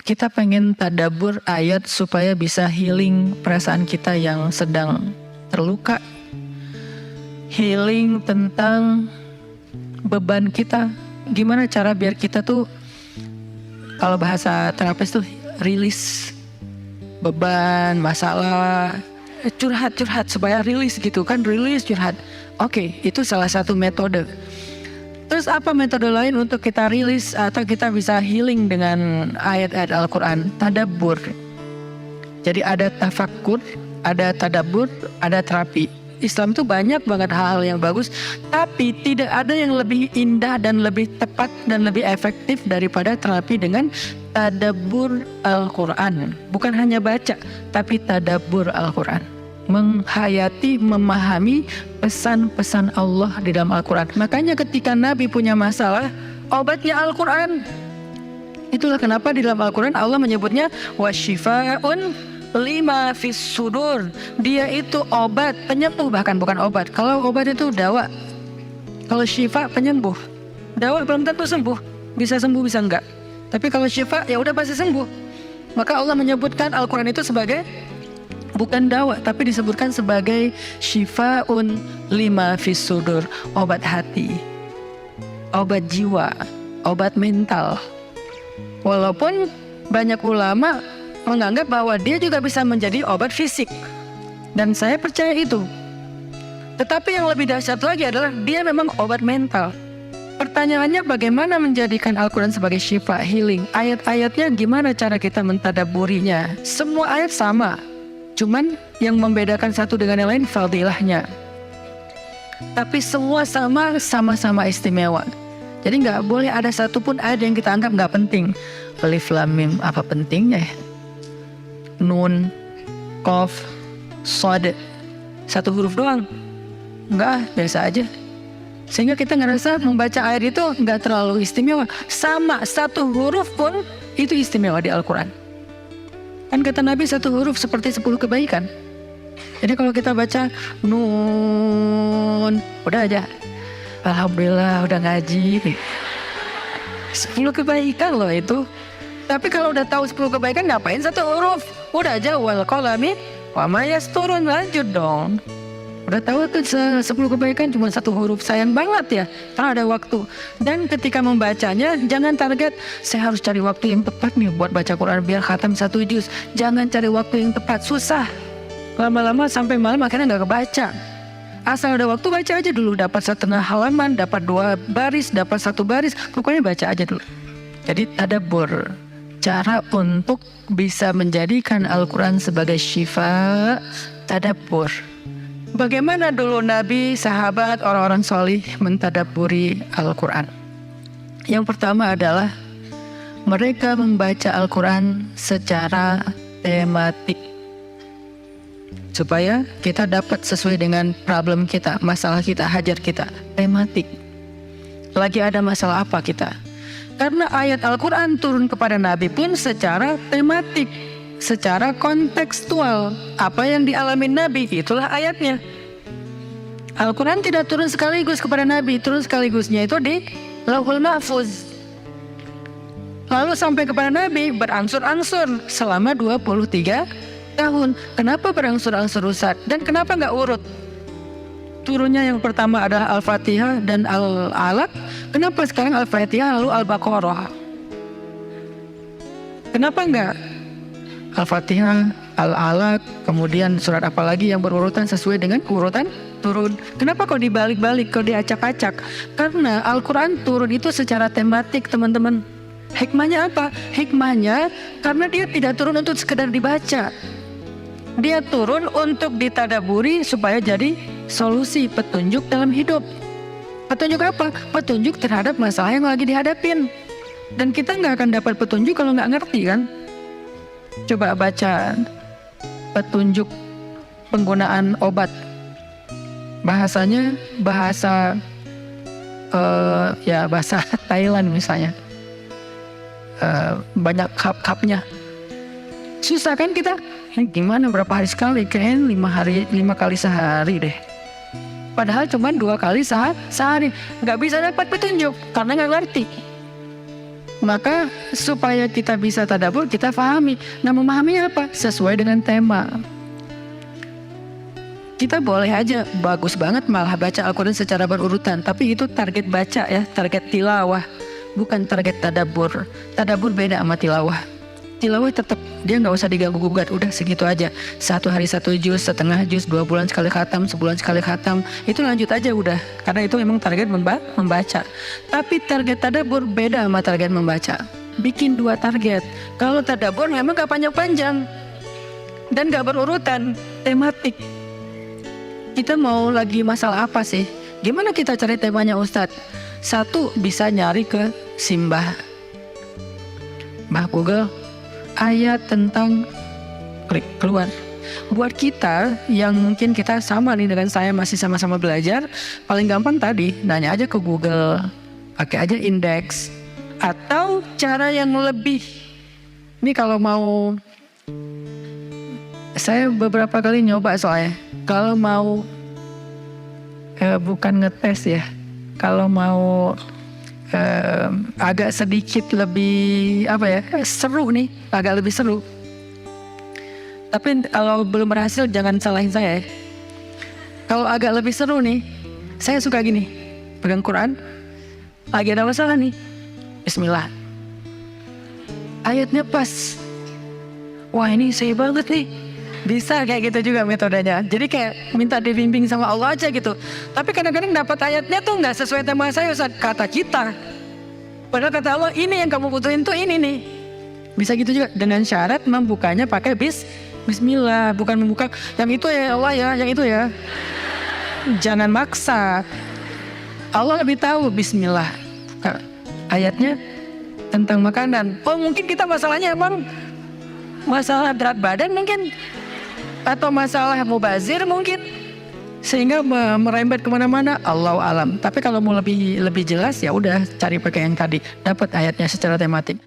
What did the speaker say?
kita pengen tadabbur ayat supaya bisa healing perasaan kita yang sedang terluka, healing tentang beban kita. Gimana cara biar kita tuh, kalau bahasa terapis tuh rilis beban, masalah, curhat supaya rilis gitu kan, rilis curhat. Oke, itu salah satu metode. Terus apa metode lain untuk kita rilis atau kita bisa healing dengan ayat-ayat Al-Quran? Tadabbur. Jadi ada tafakkur, ada tadabbur, ada terapi. Islam itu banyak banget hal-hal yang bagus, tapi tidak ada yang lebih indah dan lebih tepat dan lebih efektif daripada terapi dengan tadabbur Al-Quran. Bukan hanya baca, tapi tadabbur Al-Quran. Menghayati, memahami pesan-pesan Allah di dalam Al-Quran. Makanya ketika Nabi punya masalah, obatnya Al-Quran. Itulah kenapa di dalam Al-Quran Allah menyebutnya wasyifa'un lima fis sudur. Dia itu obat, penyembuh, bahkan bukan obat. Kalau obat itu dawa, kalau syifa penyembuh. Dawa belum tentu sembuh, bisa sembuh bisa enggak. Tapi kalau syifa ya udah pasti sembuh. Maka Allah menyebutkan Al-Quran itu sebagai bukan dawa, tapi disebutkan sebagai syifaun lima fis sudur, obat hati, obat jiwa, obat mental. Walaupun banyak ulama menganggap bahwa dia juga bisa menjadi obat fisik, dan saya percaya itu. Tetapi yang lebih dahsyat lagi adalah dia memang obat mental. Pertanyaannya, bagaimana menjadikan Al-Quran sebagai syifa, healing? Ayat-ayatnya gimana cara kita mentadabburinya? Semua ayat sama, cuman yang membedakan satu dengan yang lain fadilahnya. Tapi semua sama-sama istimewa. Jadi nggak boleh ada satupun ayat yang kita anggap nggak penting. Alif Lam Mim, apa pentingnya ya? Nun, Qaf, Shad, satu huruf doang. Enggak, biasa aja. Sehingga kita ngerasa membaca ayat itu nggak terlalu istimewa. Sama, satu huruf pun itu istimewa di Al-Quran. Kan kata Nabi satu huruf seperti 10 kebaikan. Jadi kalau kita baca Nun, udah aja, alhamdulillah udah ngaji. 10 kebaikan loh itu. Tapi kalau udah tahu 10 kebaikan, ngapain satu huruf? Udah aja wal qalami wa ma yasturun, lanjut dong. Udah tahu tuh 10 kebaikan cuma satu huruf, sayang banget ya karena ada waktu. Dan ketika membacanya jangan target saya harus cari waktu yang tepat nih buat baca Quran biar khatam 1 juz. Jangan cari waktu yang tepat, susah. Lama-lama sampai malam akhirnya nggak kebaca. Asal ada waktu baca aja dulu, dapat setengah halaman, dapat 2 baris, dapat 1 baris, pokoknya baca aja dulu. Jadi tadabbur, cara untuk bisa menjadikan Al-Quran sebagai syifa, tadabbur. Bagaimana dulu Nabi, sahabat, orang-orang solih mentadabburi Al-Quran? Yang pertama adalah mereka membaca Al-Quran secara tematik, supaya kita dapat sesuai dengan problem kita, masalah kita, hajat kita. Tematik. Lagi ada masalah apa kita? Karena ayat Al-Quran turun kepada Nabi pun secara tematik, secara kontekstual. Apa yang dialami Nabi, itulah ayatnya. Al-Quran tidak turun sekaligus kepada Nabi, turun sekaligusnya itu di Lauhul Mahfuz. Lalu sampai kepada Nabi berangsur-angsur selama 23 tahun. Kenapa berangsur-angsur, Ustaz? Dan kenapa nggak urut? Turunnya yang pertama adalah Al-Fatihah dan Al-Alaq. Kenapa sekarang Al-Fatihah lalu Al-Baqarah? Kenapa enggak Al-Fatihah, Al-Alaq, kemudian surat apa lagi yang berurutan sesuai dengan urutan turun? Kenapa kok dibalik-balik, kok diacak-acak? Karena Al-Quran turun itu secara tematik, teman-teman. Hikmahnya apa? Hikmahnya karena dia tidak turun untuk sekedar dibaca. Dia turun untuk ditadaburi supaya jadi solusi, petunjuk dalam hidup. Petunjuk apa? Petunjuk terhadap masalah yang lagi dihadapin. Dan kita nggak akan dapat petunjuk kalau nggak ngerti kan? Coba baca petunjuk penggunaan obat. Bahasanya bahasa bahasa Thailand misalnya. Banyak kap-kapnya. Susah kan kita? Gimana berapa hari sekali? Kayaknya 5 kali sehari deh. Padahal cuma 2 kali sehari. Nggak bisa dapat petunjuk karena nggak ngerti. Maka supaya kita bisa tadabbur, kita pahami. Nah, memahami apa? Sesuai dengan tema. Kita boleh aja bagus banget malah baca Al-Quran secara berurutan, tapi itu target baca ya, target tilawah, bukan target tadabbur. Tadabbur beda sama tilawah. Tilawah tetap dia nggak usah diganggu gugat, udah segitu aja. 1 hari 1 juz, setengah juz, 2 bulan sekali khatam, sebulan sekali khatam, itu lanjut aja udah. Karena itu memang target membaca. Tapi target tadabbur beda sama target membaca. Bikin 2 target. Kalau tadabbur memang gak panjang-panjang dan gak berurutan, tematik. Kita mau lagi masalah apa sih? Gimana kita cari temanya Ustadz? 1, bisa nyari ke Simbah Google, ayat tentang, klik keluar. Buat kita yang mungkin kita sama nih dengan saya, masih sama-sama belajar, paling gampang tadi nanya aja ke Google, pakai aja indeks. Atau cara yang lebih, ini kalau mau, saya beberapa kali nyoba soalnya, kalau mau bukan ngetes ya, kalau mau agak sedikit lebih seru nih, agak lebih seru. Tapi kalau belum berhasil jangan salahin saya ya. Kalau agak lebih seru nih, saya suka gini, pegang Quran, lagi ada masalah nih, Bismillah, ayatnya pas, wah ini saya banget nih. Bisa kayak gitu juga metodenya. Jadi kayak minta dibimbing sama Allah aja gitu. Tapi kadang-kadang dapat ayatnya tuh nggak sesuai tema saya, Ustaz, kata kita. Padahal kata Allah, ini yang kamu butuhin tuh ini nih. Bisa gitu juga dengan syarat membukanya pakai Bismillah, bukan membuka yang itu ya Allah ya, yang itu ya. Jangan maksa. Allah lebih tahu. Bismillah. Ayatnya tentang makanan. Oh mungkin kita masalahnya emang masalah berat badan mungkin, atau masalah mubazir mungkin, sehingga merembet kemana-mana. Allahu alam. Tapi kalau mau lebih jelas ya udah cari pakai yang tadi, dapat ayatnya secara tematik.